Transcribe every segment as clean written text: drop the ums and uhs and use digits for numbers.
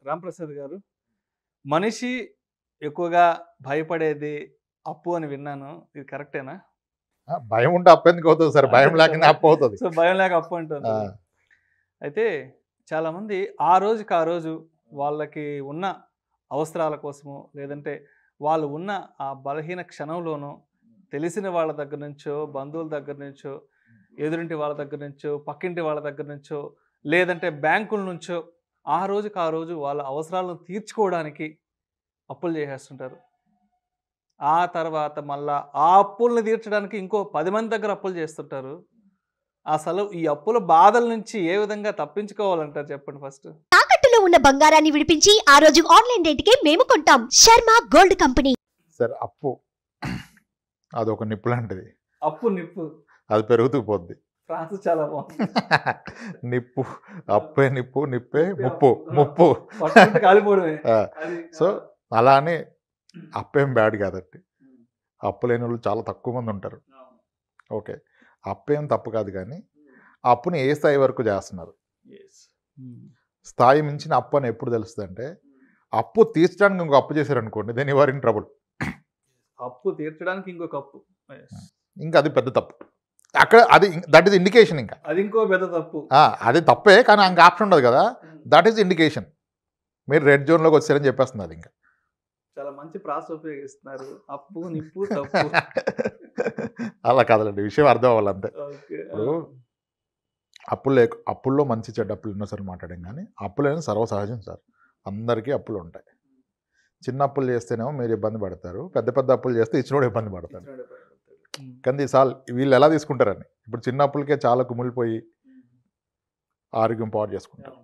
రాంప్రసాద్ గారు, మనిషి ఎక్కువగా భయపడేది అప్పు అని విన్నాను. ఇది కరెక్టేనా? భయం ఉంటే అప్పు ఎందుకు అవుతుంది సార్? భయం లేకుండా అప్పు అవుతుంది. సో, భయం లేక అప్పు అంటుంది. అయితే చాలామంది ఆ రోజుకి ఆ రోజు వాళ్ళకి ఉన్న అవసరాల కోసమో, లేదంటే వాళ్ళు ఉన్న ఆ బలహీన క్షణంలోనో తెలిసిన వాళ్ళ దగ్గర నుంచో, బంధువుల దగ్గర నుంచో, ఎదురింటి వాళ్ళ దగ్గర నుంచో, పక్కింటి వాళ్ళ దగ్గర నుంచో, లేదంటే బ్యాంకుల నుంచో ఆ రోజుకి ఆ రోజు వాళ్ళ అవసరాలను తీర్చుకోవడానికి అప్పులు చేసేస్తుంటారు. ఆ తర్వాత మళ్ళా ఆ అప్పుల్ని తీర్చడానికి ఇంకో 10 మంది దగ్గర అప్పులు చేస్తుంటారు. అసలు ఈ అప్పుల బాధల నుంచి ఏ విధంగా తప్పించుకోవాలంటారు చెప్పండి ఫస్ట్? తాకట్టులో ఉన్న బంగారాన్ని విడిపించి ఆ రోజు ఆన్లైన్ రేటుకే మేము కొంటాం. Sharma gold company. సార్ అప్పు అదొక నిప్పు లాంటిది. అప్పు నిప్పు. అది పెరుగుతూ పోద్ది. ప్రాసెస్ చాలా బాగుంది. నిప్పు, అప్పే నిప్పు, నిప్పే ముప్పు, ముప్పు. పట్టుకుంటే కాలిపోవడమే. సో అలా అని అప్పేం బ్యాడ్ కాదండి. అప్పు లేని వాళ్ళు చాలా తక్కువ మంది ఉంటారు. ఓకే, అప్పేం తప్పు కాదు, కానీ ఆ అప్పుని ఏ స్థాయి వరకు చేస్తున్నారు? స్థాయి మించిన అప్పు అని ఎప్పుడు తెలుస్తుంది అంటే, అప్పు తీర్చడానికి ఇంకొక అప్పు చేశారనుకోండి, then you are in trouble. అప్పు తీర్చడానికి ఇంకొక అప్పు, ఇంకా అది పెద్ద తప్పు. అక్కడ అది దట్ ఈస్ ఇండికేషన్. ఇంకా అది ఇంకో పెద్ద తప్పు. అది తప్పే, కానీ ఇంకా ఆప్షన్ ఉండదు కదా. That is indication. మీరు రెడ్ జోన్లోకి వచ్చారని చెప్పేస్తుంది. అది ఇంకా చాలా మంచి ప్రాసెస్ ఉపయోగిస్తున్నారు. అప్పు నిప్పు తప్పు. అలా కాదులేండి, విషయం అర్థం అవ్వాలంతే. ఇప్పుడు అప్పుల్లో మంచి చెడ్డ అప్పులు ఉన్నా సార్ మాట్లాడాం, కానీ అప్పులు అనేది సర్వసహజం సార్. అందరికీ అప్పులు ఉంటాయి. చిన్న అప్పులు చేస్తేనేమో మీరు ఇబ్బంది పడతారు, పెద్ద పెద్ద అప్పులు చేస్తే ఇచ్చినోడు ఇబ్బంది పడతారు. కానీ ఈసారి వీళ్ళు ఎలా తీసుకుంటారని, ఇప్పుడు చిన్న అప్పులకే చాలా కుమిలిపోయి ఆరోగ్యం పాడు చేసుకుంటారు.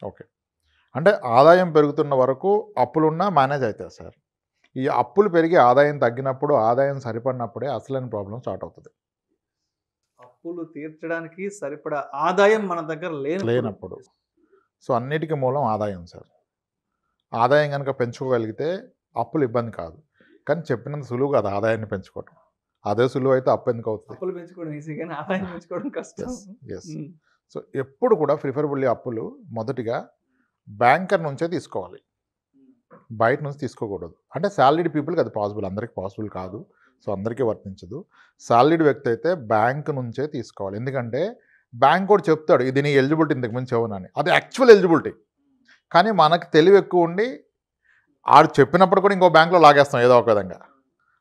ఓకే, అంటే ఆదాయం పెరుగుతున్న వరకు అప్పులున్నా మేనేజ్ అవుతుంది సార్. ఈ అప్పులు పెరిగి ఆదాయం తగ్గినప్పుడు, ఆదాయం సరిపడినప్పుడే అసలైన ప్రాబ్లం స్టార్ట్ అవుతుంది. అప్పులు తీర్చడానికి సరిపడా ఆదాయం మన దగ్గర లేనప్పుడు. సో అన్నిటికీ మూలం ఆదాయం సార్. ఆదాయం కనుక పెంచుకోగలిగితే అప్పులు ఇబ్బంది కాదు, కానీ చెప్పినంత సులువు కాదు ఆదాయాన్ని పెంచుకోవడం. అదే సులువు అయితే అప్పు ఎందుకు అవుతుంది? అప్పులు పెంచుకోవడం ఈజీ, కానీ ఆదాయం పెంచుకోవడం కష్టం. సో ఎప్పుడు కూడా ప్రిఫరబుల్లీ అప్పులు మొదటిగా బ్యాంకర్ నుంచే తీసుకోవాలి, బయట నుంచి తీసుకోకూడదు. అంటే శాలరీడ్ పీపుల్కి అది పాసిబుల్, అందరికీ పాసిబుల్ కాదు, సో అందరికీ వర్తించదు. శాలరీడ్ వ్యక్తి అయితే బ్యాంక్ నుంచే తీసుకోవాలి. ఎందుకంటే బ్యాంక్ కూడా చెప్తాడు ఇది నీ ఎలిజిబిలిటీ ఇంతకు మించి అవునని, అది యాక్చువల్ ఎలిజిబిలిటీ. కానీ మనకు తెలివి ఎక్కువ ఉండి ఆడు చెప్పినప్పుడు కూడా ఇంకో బ్యాంక్లో లాగేస్తాం, ఏదో ఒక విధంగా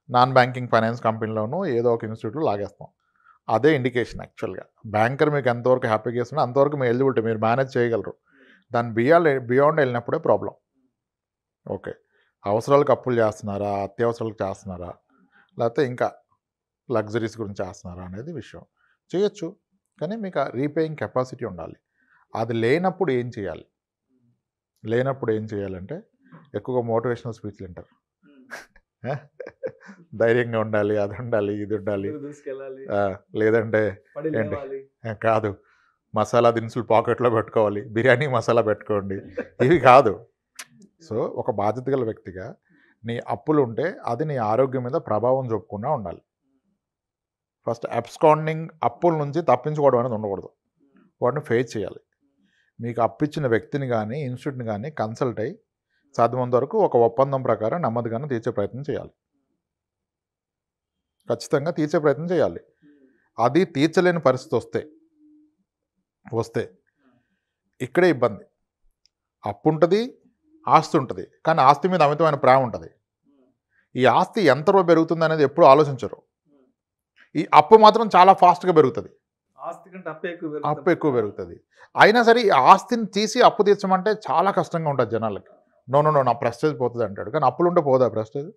నాన్ బ్యాంకింగ్ ఫైనాన్స్ కంపెనీలోనూ ఏదో ఒక ఇన్స్టిట్యూట్లో లాగేస్తాం. అదే ఇండికేషన్ యాక్చువల్గా. బ్యాంకర్ మీకు ఎంతవరకు హ్యాపీగా చేస్తున్నా అంతవరకు మీ ఎలిజిబిలిటీ, మీరు మేనేజ్ చేయగలరు. దాని బియాండ్ వెళ్ళినప్పుడే ప్రాబ్లం. ఓకే, అవసరాలకు అప్పులు చేస్తున్నారా, అత్యవసరాలకు చేస్తున్నారా, లేకపోతే ఇంకా లగ్జరీస్ గురించి చేస్తున్నారా అనేది విషయం. చేయొచ్చు, కానీ మీకు రీపేయింగ్ కెపాసిటీ ఉండాలి. అది లేనప్పుడు ఏం చేయాలి? లేనప్పుడు ఏం చేయాలంటే ఎక్కువగా మోటివేషనల్ స్పీచ్లు వింటారు. ధైర్యంగా ఉండాలి, అది ఉండాలి, ఇది ఉండాలి, లేదంటే కాదు మసాలా దినుసులు పాకెట్లో పెట్టుకోవాలి, బిర్యానీ మసాలా పెట్టుకోండి, ఇవి కాదు. సో ఒక బాధ్యత గల వ్యక్తిగా నీ అప్పులు ఉంటే అది నీ ఆరోగ్యం మీద ప్రభావం చూపకుండా ఉండాలి. ఫస్ట్ అబ్స్కాండింగ్, అప్పుల నుంచి తప్పించుకోవడం అనేది ఉండకూడదు, వాటిని ఫేస్ చేయాలి. మీకు అప్పిచ్చిన వ్యక్తిని కానీ ఇన్స్టిట్యూట్ని కానీ కన్సల్ట్ అయ్యి సాధ్యమైనంత వరకు ఒక ఒప్పందం ప్రకారం నెమ్మదిగానే తీర్చే ప్రయత్నం చేయాలి. ఖచ్చితంగా తీర్చే ప్రయత్నం చేయాలి. అది తీర్చలేని పరిస్థితి వస్తే ఇక్కడే ఇబ్బంది. అప్పు ఉంటుంది, ఆస్తి ఉంటుంది, కానీ ఆస్తి మీద అమితమైన ప్రేమ ఉంటుంది. ఈ ఆస్తి ఎంతలో పెరుగుతుంది అనేది ఎప్పుడు ఆలోచించరు. ఈ అప్పు మాత్రం చాలా ఫాస్ట్గా పెరుగుతుంది, అప్పు ఎక్కువ పెరుగుతుంది. అయినా సరే ఈ ఆస్తిని తీసి అప్పు తీర్చమంటే చాలా కష్టంగా ఉంటుంది జనాలకి. నో నా ప్రెస్టేజ్ పోతుంది అంటాడు, కానీ అప్పులుంటే పోదా ప్రెస్టేజ్?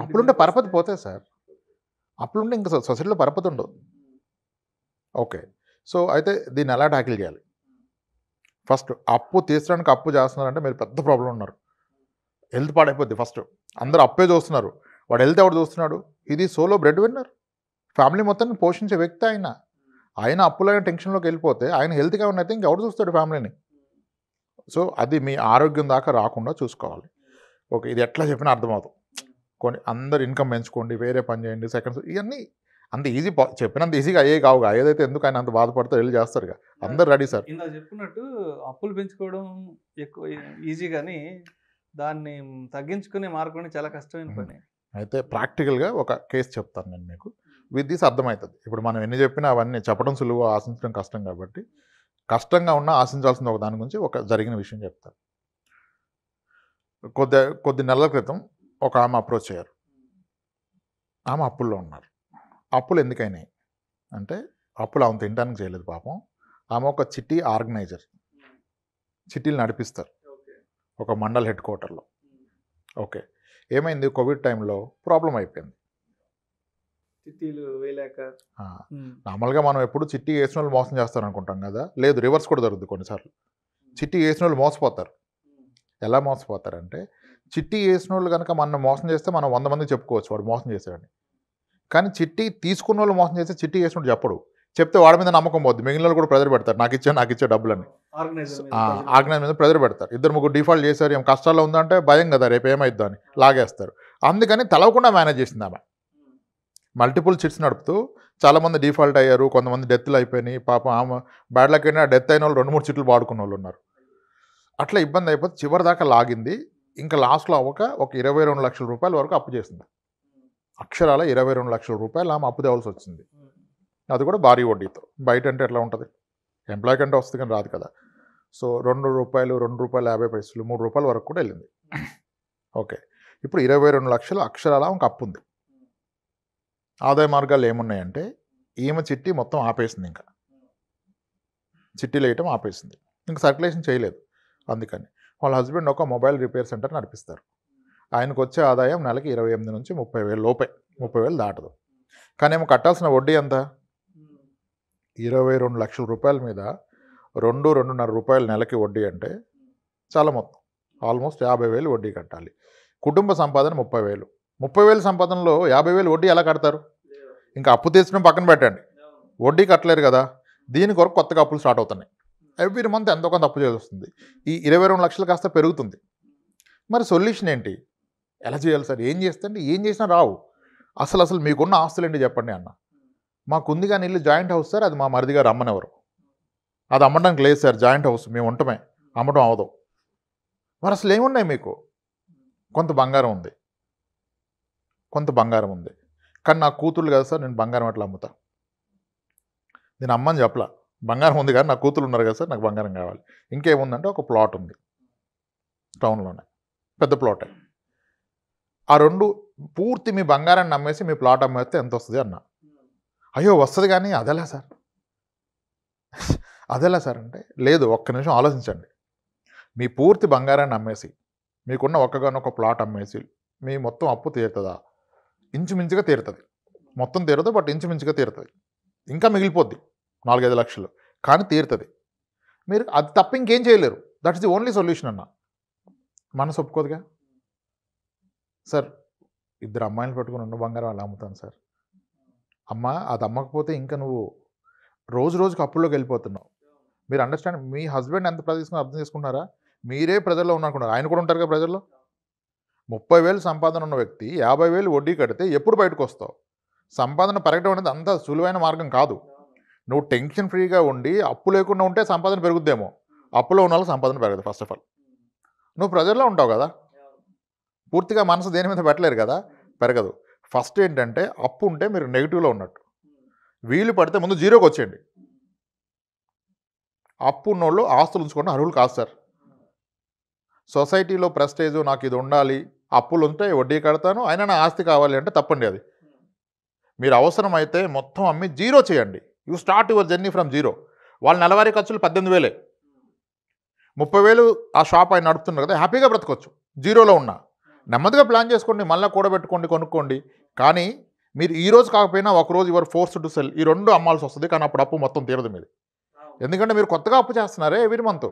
అప్పులుంటే పరపతి పోతాయి సార్. అప్పులుంటే ఇంకా సొసైటీలో పరపతి ఉండదు. ఓకే, సో అయితే దీన్ని ఎలా ట్యాకిల్ చేయాలి? ఫస్ట్ అప్పు తీర్చడానికి అప్పు చేస్తున్నారంటే మీరు పెద్ద ప్రాబ్లం ఉన్నారు. హెల్త్ పాడైపోద్ది. ఫస్ట్ అందరూ అప్పే చూస్తున్నారు, వాడు హెల్త్ ఎవడు చూస్తున్నాడు? ఇది సోలో బ్రెడ్ విన్నర్, ఫ్యామిలీ మొత్తాన్ని పోషించే వ్యక్తి. ఆయన అప్పులైన టెన్షన్లోకి వెళ్ళిపోతే ఆయన హెల్త్గా ఉన్నైతే ఇంకెవడు చూస్తాడు ఫ్యామిలీని? సో అది మీ ఆరోగ్యం దాకా రాకుండా చూసుకోవాలి. ఓకే, ఇది ఎట్లా చెప్పినా అర్థమవుతుంది. కొన్ని అందరు ఇన్కమ్ పెంచుకోండి, వేరే పని చేయండి, సెకండ్స్, ఇవన్నీ అంత ఈజీ చెప్పినంత ఈజీగా అయ్యే కావుగా, ఏదైతే ఎందుకు ఆయన అంత బాధపడతారు వెళ్ళి చేస్తారు. అందరు రెడీ సార్. ఇందాక చెప్పినట్టు అప్పులు పెంచుకోవడం ఎక్కువ ఈజీ, కానీ దాన్ని తగ్గించుకునే మార్గం చాలా కష్టమైన పని. అయితే ప్రాక్టికల్గా ఒక కేసు చెప్తాను నేను మీకు, విత్ దిస్ అర్థమవుతుంది. ఇప్పుడు మనం ఎన్ని చెప్పినా అవన్నీ చెప్పడం సులువు, ఆశించడం కష్టం. కాబట్టి కష్టంగా ఉన్నా ఆశించాల్సిన ఒక దాని గురించి ఒక జరిగిన విషయం చెప్తాను. కొద్ది నెలల క్రితం ఒక ఆమె అప్రోచ్ అయ్యారు. ఆమె అప్పుల్లో ఉన్నారు. అప్పులు ఎందుకైనాయి అంటే, అప్పులు ఆమె తినడానికి చేయలేదు పాపం. ఆమె ఒక చిట్టి ఆర్గనైజర్, చిట్టీలు నడిపిస్తారు ఒక మండల్ హెడ్ క్వార్టర్లో. ఓకే, ఏమైంది, కోవిడ్ టైంలో ప్రాబ్లం అయిపోయింది. చిట్టీలు వేయలేక. నార్మల్గా మనం ఎప్పుడు చిట్టి వేసిన వాళ్ళు మోసం చేస్తారు అనుకుంటాం కదా, లేదు, రివర్స్ కూడా జరుగుతుంది కొన్నిసార్లు. చిట్టి వేసిన వాళ్ళు మోసపోతారు. ఎలా మోసపోతారంటే, చిట్టి వేసిన వాళ్ళు కనుక మనం మోసం చేస్తే మనం 100 మందికి చెప్పుకోవచ్చు వాడు మోసం చేశాడని. కానీ చిట్టి తీసుకున్న వాళ్ళు మోసం చేస్తే చిట్టి వేసినట్టు చెప్పడు. చెప్తే వాడి మీద నమ్మకం పోద్ది, మిగిలిన వాళ్ళు కూడా ప్రెజర్ పెడతారు, నాకు ఇచ్చే డబ్బులని. ఆర్గనైజర్ మీద ప్రెజర్ పెడతారు. 2-3 డిఫాల్ట్ చేశారు, ఏం కష్టాల్లో ఉందంటే భయం కదా, రేపు ఏమైద్దో అని లాగేస్తారు. అందుకని తెలవకుండా మేనేజ్ చేసింది ఆమె. మల్టిపుల్ చిట్స్ నడుపుతూ చాలామంది డిఫాల్ట్ అయ్యారు, కొంతమంది డెత్లు అయిపోయినాయి. పాపం ఆమె బ్యాడ్ లక్ అయినా డెత్ అయిన వాళ్ళు 2-3 చిట్లు వాడుకున్న వాళ్ళు ఉన్నారు. అట్లా ఇబ్బంది అయిపోతే చివరి దాకా లాగింది. ఇంకా లాస్ట్లో ఒక 22 లక్షల రూపాయల వరకు అప్పు చేసింది. అక్షరాల 22 లక్షల రూపాయలు ఆమె అప్పు తేవాల్సి వచ్చింది. అది కూడా భారీ వడ్డీతో. బయట అంటే ఎట్లా ఉంటుంది, ఎంప్లాయ్ కంటే వస్తుంది కానీ రాదు కదా. సో ₹2, ₹2.50, ₹3 వరకు కూడా వెళ్ళింది. ఓకే, ఇప్పుడు 22 లక్షలు అక్షరాల ఆమెకు అప్పు ఉంది. ఆదాయ మార్గాలు ఏమున్నాయంటే, ఈమె చిట్టి మొత్తం ఆపేసింది, ఇంకా చిట్టీలు వేయటం ఆపేసింది, ఇంకా సర్క్యులేషన్ చేయలేదు. అందుకని వాళ్ళ హస్బెండ్ ఒక మొబైల్ రిపేర్ సెంటర్ నడిపిస్తారు. ఆయనకు వచ్చే ఆదాయం నెలకి 28 నుంచి 30,000 లోపే, 30,000 దాటదు. కానీ ఏమో కట్టాల్సిన వడ్డీ ఎంత, 22 లక్షల రూపాయల మీద ₹2-2.5 నెలకి వడ్డీ అంటే చాలా మొత్తం, ఆల్మోస్ట్ 50,000 వడ్డీ కట్టాలి. కుటుంబ సంపాదన 30,000. 30,000 సంపాదనలో 50,000 వడ్డీ ఎలా కడతారు? ఇంకా అప్పు తీర్చడం పక్కన పెట్టండి, వడ్డీ కట్టలేరు కదా. దీని కొరకు కొత్తగా అప్పులు స్టార్ట్ అవుతున్నాయి. ఎవ్రీ మంత్ ఎంతో కొంత అప్పు చేయాల్సి వస్తుంది. ఈ 22 లక్షలు కాస్త పెరుగుతుంది. మరి సొల్యూషన్ ఏంటి, ఎలా చేయాలి సార్, ఏం చేస్తే అంటే ఏం చేసినా రావు. అసలు మీకున్న ఆస్తులు ఏంటి చెప్పండి అన్న. మాకుంది కానీ ఇల్లు జాయింట్ హౌస్ సార్, అది మా మరిది గారు అమ్మనెవరు, అది అమ్మడానికి లేదు సార్, జాయింట్ హౌస్ మేము ఉండటమే, అమ్మటం అవదు. మరి అసలు ఏమున్నాయి మీకు? కొంత బంగారం ఉంది, కానీ నా కూతుర్లు కదా సార్, నేను బంగారం ఎట్లా అమ్ముతా, నేను అమ్మని చెప్పలా, బంగారం ఉంది కానీ నా కూతురు ఉన్నారు కదా సార్, నాకు బంగారం కావాలి. ఇంకేముందంటే ఒక ప్లాట్ ఉంది టౌన్లోనే, పెద్ద ప్లాటే. ఆ 2 పూర్తి మీ బంగారాన్ని అమ్మేసి మీ ప్లాట్ అమ్మేస్తే ఎంత వస్తుంది అన్న. అయ్యో వస్తుంది కానీ అదెలా సార్ అంటే, లేదు, ఒక్క నిమిషం ఆలోచించండి. మీ పూర్తి బంగారాన్ని అమ్మేసి మీకున్న ఒక్కగానొక ప్లాట్ అమ్మేసి మీ మొత్తం అప్పు తీరుతుందా? ఇంచుమించుగా తీరుతుంది. మొత్తం తీరదు, బట్ ఇంచుమించుగా తీరుతుంది. ఇంకా మిగిలిపోద్ది 4-5 లక్షలు, కానీ తీరుతుంది. మీరు అది తప్ప ఇంకేం చేయలేరు. దట్స్ ది ఓన్లీ సొల్యూషన్ అన్న. మనసు ఒప్పుకోదుగా. సార్ 2 అమ్మాయిలు పెట్టుకుని ఉన్న బంగారం అలా అమ్ముతాను సార్. అమ్మ అది అమ్మకపోతే ఇంకా నువ్వు రోజుకి అప్పుల్లోకి వెళ్ళిపోతున్నావు. మీరు అండర్స్టాండ్, మీ హస్బెండ్ ఎంత తీసుకుని అర్థం చేసుకుంటున్నారా? మీరే ప్రెజర్లో ఉన్నారనుకున్నారు, ఆయన కూడా ఉంటారు కదా ప్రెజర్లో. 30,000 సంపాదన ఉన్న వ్యక్తి 50,000 వడ్డీ కడితే ఎప్పుడు బయటకు వస్తావు? సంపాదన పెరగడం అనేది అంత సులువైన మార్గం కాదు. నువ్వు టెన్షన్ ఫ్రీగా ఉండి అప్పు లేకుండా ఉంటే సంపాదన పెరుగుద్దేమో, అప్పులో ఉన్న వాళ్ళకి సంపాదన పెరగదు. ఫస్ట్ ఆఫ్ ఆల్ నువ్వు ప్రెజర్లో ఉంటావు కదా, పూర్తిగా మనసు దేని మీద పెట్టలేరు కదా, పెరగదు. ఫస్ట్ ఏంటంటే, అప్పు ఉంటే మీరు నెగిటివ్లో ఉన్నట్టు. వీలు పడితే ముందు జీరోకి వచ్చేయండి. అప్పు ఉన్నోళ్ళు ఆస్తులు ఉంచుకోండి, అర్హులు కాదు సార్. సొసైటీలో ప్రెస్టేజ్, నాకు ఇది ఉండాలి, అప్పులు ఉంటే వడ్డీ కడతాను, అయినా నా ఆస్తి కావాలి అంటే తప్పండి అది. మీరు అవసరమైతే మొత్తం అమ్మి జీరో చేయండి. You start your journey from zero. వాళ్ళ నెలవారీ ఖర్చులు 18,000, 30,000 ఆ షాప్ ఆయన నడుపుతున్నారు కదా, హ్యాపీగా బ్రతకొచ్చు జీరోలో ఉన్నా. నెమ్మదిగా ప్లాన్ చేసుకోండి, మళ్ళీ కూడబెట్టుకోండి, కొనుక్కోండి. కానీ మీరు ఈ రోజు కాకపోయినా ఒకరోజు యువర్ ఫోర్స్ టు సెల్, ఈ 2 అమ్మాల్సి వస్తుంది. కానీ అప్పుడు అప్పు మొత్తం తీరదు మీది. ఎందుకంటే మీరు కొత్తగా అప్పు చేస్తున్నారే ఎవ్రీ మంత్.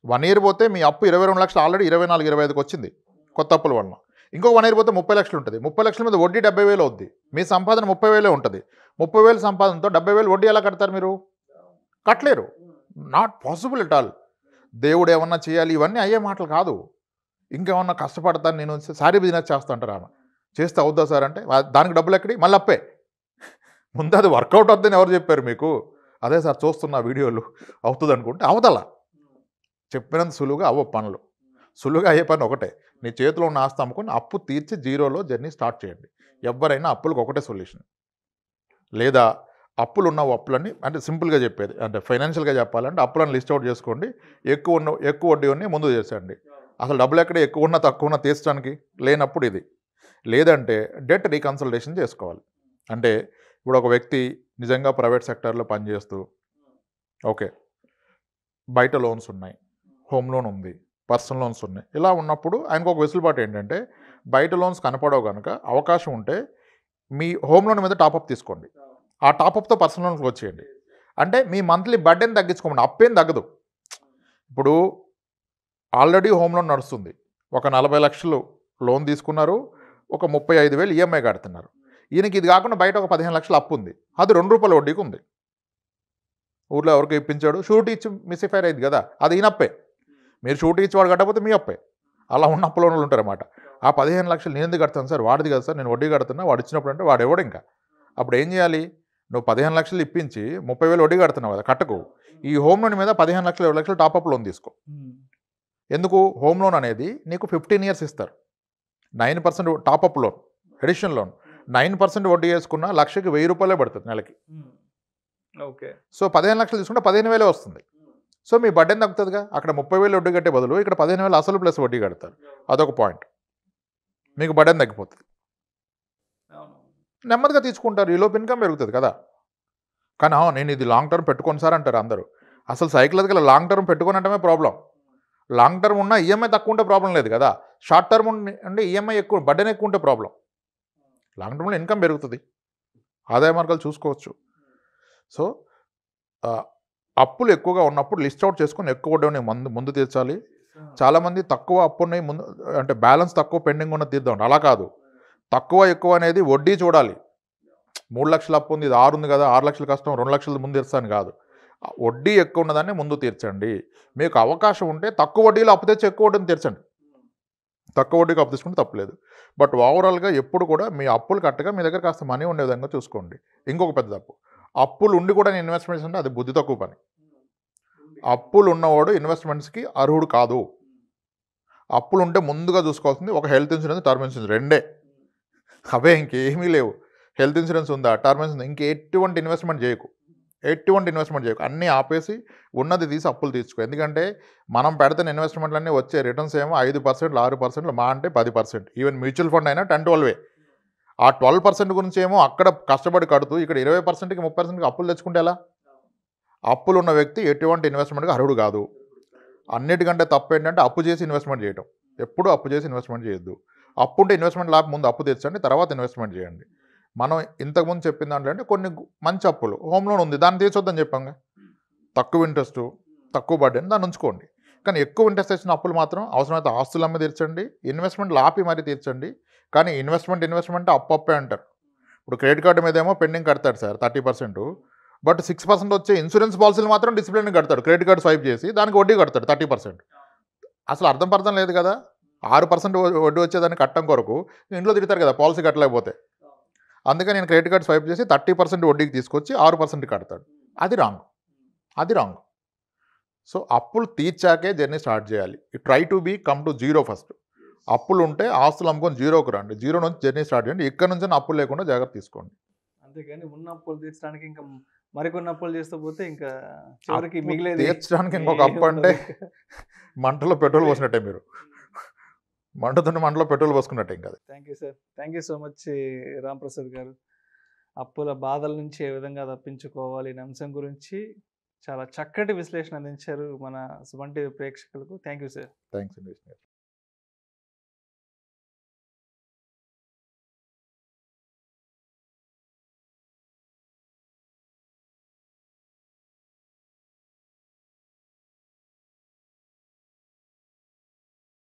1 ఇయర్ పోతే మీ అప్పు 22 లక్షలు ఆల్రెడీ 24-25కి వచ్చింది కొత్త అప్పుల వలన. ఇంకొక 1 ఇయర్ పోతే 30 లక్షలు ఉంటుంది. 30 లక్షల మీద వడ్డీ 70,000 అవుద్ది. మీ సంపాదన 30,000 ఉంటుంది. 30,000 సంపాదనతో 70,000 వడ్డీ ఎలా కడతారు మీరు? కట్టలేరు. Not possible at all. దేవుడు ఏమన్నా చేయాలి, ఇవన్నీ అయ్యే మాటలు కాదు. ఇంకేమన్నా కష్టపడతాను నేను, శారీ బిజినెస్ చేస్తా అంటారు ఆమె. చేస్తే అవుద్దా సార్ అంటే, దానికి డబ్బులు ఎక్కడి, మళ్ళీ అప్పే. ముందు అది వర్కౌట్ అవుతుందని ఎవరు చెప్పారు మీకు? అదే సార్ చూస్తున్న వీడియోలు అవుతుంది అనుకుంటే అవతల చెప్పినంత సులువుగా అవ్వ పనులు. సులువుగా అయ్యే పని ఒకటే, నీ చేతిలో ఉన్న ఆస్తి అమ్ముకొని అప్పు తీర్చి జీరోలో జర్నీ స్టార్ట్ చేయండి. ఎవరైనా అప్పులకు ఒకటే సొల్యూషన్. లేదా అప్పులున్న అప్పులన్నీ అంటే సింపుల్గా చెప్పేది అంటే ఫైనాన్షియల్గా చెప్పాలంటే అప్పులను లిస్ట్ అవుట్ చేసుకోండి. ఎక్కువ వడ్డీ ఉన్నాయి ముందు చేసేయండి. అసలు డబ్బులు ఎక్కడ ఎక్కువ ఉన్నా తక్కువ ఉన్నా తీర్చడానికి లేనప్పుడు ఇది. లేదంటే డెట్ రీకన్సల్టేషన్ చేసుకోవాలి. అంటే ఇప్పుడు ఒక వ్యక్తి నిజంగా ప్రైవేట్ సెక్టర్లో పనిచేస్తూ ఓకే బయట లోన్స్ ఉన్నాయి, హోమ్ లోన్ ఉంది, పర్సనల్ లోన్స్ ఉన్నాయి. ఇలా ఉన్నప్పుడు ఆయనకు ఒక వెసులుబాటు ఏంటంటే బయట లోన్స్ కనపడవు కనుక అవకాశం ఉంటే మీ హోమ్ లోన్ మీద టాపప్ తీసుకోండి. ఆ టాపప్తో పర్సనల్ లోన్కి వచ్చేయండి. అంటే మీ మంత్లీ బడ్డెని తగ్గించుకోండి, అప్పేం తగ్గదు. ఇప్పుడు ఆల్రెడీ హోమ్ లోన్ నడుస్తుంది, ఒక 40 లక్షలు లోన్ తీసుకున్నారు, ఒక 35,000 ఈఎంఐ కడుతున్నారు. ఈయనకి ఇది కాకుండా బయట ఒక 15 లక్షలు అప్పు ఉంది, అది ₹2 వడ్డీకి ఉంది. ఊర్లో ఎవరికి ఇప్పించాడు, షూరిటీ ఇచ్చి మిస్ఫైర్ అయింది కదా, అది ఈయనప్పే. మీరు షూరిటీ ఇచ్చి వాడు కట్టకపోతే మీ అప్పే. అలా ఉన్న అప్పులో ఉంటారన్నమాట. ఆ 15 లక్షలు నేను ఎందుకు కడతాను సార్, వాడిది కదా సార్, నేను వడ్డీ కడుతున్నా, వాడు ఇచ్చినప్పుడు అంటే వాడు ఎవడు ఇంకా. అప్పుడు ఏం చేయాలి, నువ్వు 15 లక్షలు ఇప్పించి 30,000 వడ్డీ కడుతున్నావు కదా, కట్టకు. ఈ హోమ్ లోన్ మీద 15 లక్షలు 20 లక్షలు టాపప్ లోన్ తీసుకో. ఎందుకు, హోమ్ లోన్ అనేది నీకు 15 years ఇస్తారు. 9% టాపప్ లోన్, ఎడిషన్ లోన్ 9% వడ్డీ వేసుకున్న లక్షకి ₹1000 పడుతుంది నెలకి. ఓకే. సో 15 లక్షలు తీసుకుంటే 15,000 వస్తుంది. సో మీ బడ్డెన్ తగ్గుతుందిగా. అక్కడ 30,000 వడ్డీ కట్టే బదులు ఇక్కడ 15,000 అసలు ప్లస్ వడ్డీ కడతారు. అదొక పాయింట్, మీకు బడ్డెన్ తగ్గిపోతుంది. నెమ్మదిగా తీసుకుంటారు, ఈలోపు ఇన్కమ్ పెరుగుతుంది కదా. కానీ నేను ఇది లాంగ్ టర్మ్ పెట్టుకోను సార్ అంటారు అందరూ. అసలు సైకలాజికల్ లాంగ్ టర్మ్ పెట్టుకొని అంటే ప్రాబ్లం. లాంగ్ టర్మ్ ఉన్న ఈఎంఐ తక్కువ ఉంటే ప్రాబ్లం లేదు కదా. షార్ట్ టర్మ్ అంటే ఈఎంఐ ఎక్కువ, బడ్డెన్ ఎక్కువ ఉంటే ప్రాబ్లం. లాంగ్ టర్మ్లో ఇన్కమ్ పెరుగుతుంది, ఆదాయ మార్గాలు చూసుకోవచ్చు. సో అప్పులు ఎక్కువగా ఉన్నప్పుడు లిస్ట్ అవుట్ చేసుకొని ఎక్కువ వడ్డీ ముందు తీర్చాలి. చాలామంది తక్కువ అప్పు ఉన్నాయి ముందు అంటే బ్యాలెన్స్ తక్కువ పెండింగ్ ఉన్న తీద్దాం, అలా కాదు. తక్కువ ఎక్కువ అనేది వడ్డీ చూడాలి. 3 లక్షల అప్పు ఉంది, ఇది 6 ఉంది కదా, 6 లక్షలు కష్టం 2 లక్షలు ముందు తీర్చాను కాదు. వడ్డీ ఎక్కువ ఉన్నదాన్ని ముందు తీర్చండి. మీకు అవకాశం ఉంటే తక్కువ వడ్డీలో అప్పు తెచ్చి ఎక్కువ వడ్డీని తీర్చండి. తక్కువ వడ్డీకి అప్పు తీసుకుంటే తప్పలేదు. బట్ ఓవరాల్గా ఎప్పుడు కూడా మీ అప్పులు కట్టగా మీ దగ్గర కాస్త మనీ ఉండే విధంగా చూసుకోండి. ఇంకొక పెద్ద తప్పు, అప్పులు ఉండి కూడా నేను ఇన్వెస్ట్మెంట్స్ అంటే అది బుద్ధి తక్కువ పని. అప్పులు ఉన్నవాడు ఇన్వెస్ట్మెంట్స్కి అర్హుడు కాదు. అప్పులు ఉంటే ముందుగా చూసుకోవాల్సింది ఒక హెల్త్ ఇన్సూరెన్స్, టర్మ్ ఇన్సూరెన్స్, రెండే. అవే, ఇంకేమీ లేవు. హెల్త్ ఇన్సూరెన్స్ ఉందా, టర్మ్ ఇన్సూరెన్స్, ఇంకెటువంటి ఇన్వెస్ట్మెంట్ చేయకు. అన్నీ ఆపేసి ఉన్నది తీసి అప్పులు తీర్చుకో. ఎందుకంటే మనం పెడుతున్న ఇన్వెస్ట్మెంట్లన్నీ వచ్చే రిటర్న్స్ ఏమో 5%, 6%, మా అంటే 10%. ఈవెన్ మ్యూచువల్ ఫండ్ అయినా 10-12. ఆ 12% గురించి ఏమో అక్కడ కష్టపడి కడుతూ ఇక్కడ 20%కి 30%కి అప్పులు తెచ్చుకుంటే ఎలా? అప్పులు ఉన్న వ్యక్తి ఎటువంటి ఇన్వెస్ట్మెంట్కి అర్హుడు కాదు. అన్నిటికంటే తప్పు ఏంటంటే అప్పు చేసి ఇన్వెస్ట్మెంట్ చేయడం. ఎప్పుడూ అప్పు చేసి ఇన్వెస్ట్మెంట్ చేయొద్దు. అప్పు ఉంటే ఇన్వెస్ట్మెంట్ లాభం ముందు అప్పు తెచ్చండి, తర్వాత ఇన్వెస్ట్మెంట్ చేయండి. మనం ఇంతకుముందు చెప్పిన దాంట్లో అంటే కొన్ని మంచి అప్పులు, హోమ్ లోన్ ఉంది దాన్ని తీర్చొద్దని చెప్పాంగా. తక్కువ ఇంట్రెస్ట్, తక్కువ బడ్డెన్, దాన్ని ఉంచుకోండి. కానీ ఎక్కువ ఇంట్రెస్ట్ వచ్చిన అప్పులు మాత్రం అవసరమైతే ఆస్తులు అమ్మి తీర్చండి, ఇన్వెస్ట్మెంట్లు ఆపి మరీ తీర్చండి. కానీ ఇన్వెస్ట్మెంట్ అప్పే అంటారు. ఇప్పుడు క్రెడిట్ కార్డు మీద ఏమో పెండింగ్ కడతాడు సార్ 30%, బట్ 6% వచ్చే ఇన్సూరెన్స్ పాలసీలు మాత్రం డిసిప్లిన్ కడతాడు. క్రెడిట్ కార్డు స్వైప్ చేసి దానికి వడ్డీ కడతాడు 30%. అసలు అర్థం లేదు కదా. 6% వడ్డీ వచ్చేదాన్ని కట్టడం కొరకు ఇంట్లో తిడతారు కదా పాలసీ కట్టలేకపోతే. అందుకని నేను క్రెడిట్ కార్డు స్వైప్ చేసి 30% వడ్డీకి తీసుకొచ్చి 6% కడతాడు. అది రాంగ్. సో అప్పులు తీర్చాకే జర్నీ స్టార్ట్ చేయాలి. Try to come to zero first. అప్పులు ఉంటే ఆస్తులు అమ్ముకొని జీరోకి రండి, జీరో నుంచి జర్నీ స్టార్ట్ చేయండి. ఇక్కడ నుంచి అప్పులు లేకుండా జాగ్రత్త తీసుకోండి. అంతేగాని ఉన్న అప్పులు తీర్చడానికి ఇంకా మరికొన్ని అప్పులు చేస్తూ పోతే ఇంకా చివరికి మిగిలేదు. తీర్చడానికి ఇంకొక అప్పు అంటే మంటలో పెట్రోల్ పోసినట్టే, మీరు మంటలో పెట్రోల్ పోసుకున్నట్టే ఇంకా. Thank you sir, thank you so much Ramprasad గారు. అప్పుల బాధల నుంచి ఏ విధంగా తప్పించుకోవాలి అనే అంశం గురించి చాలా చక్కటి విశ్లేషణ అందించారు మన సుమన్ టీవీ ప్రేక్షకులకు. Thank you sir. థ్యాంక్స్ అండి.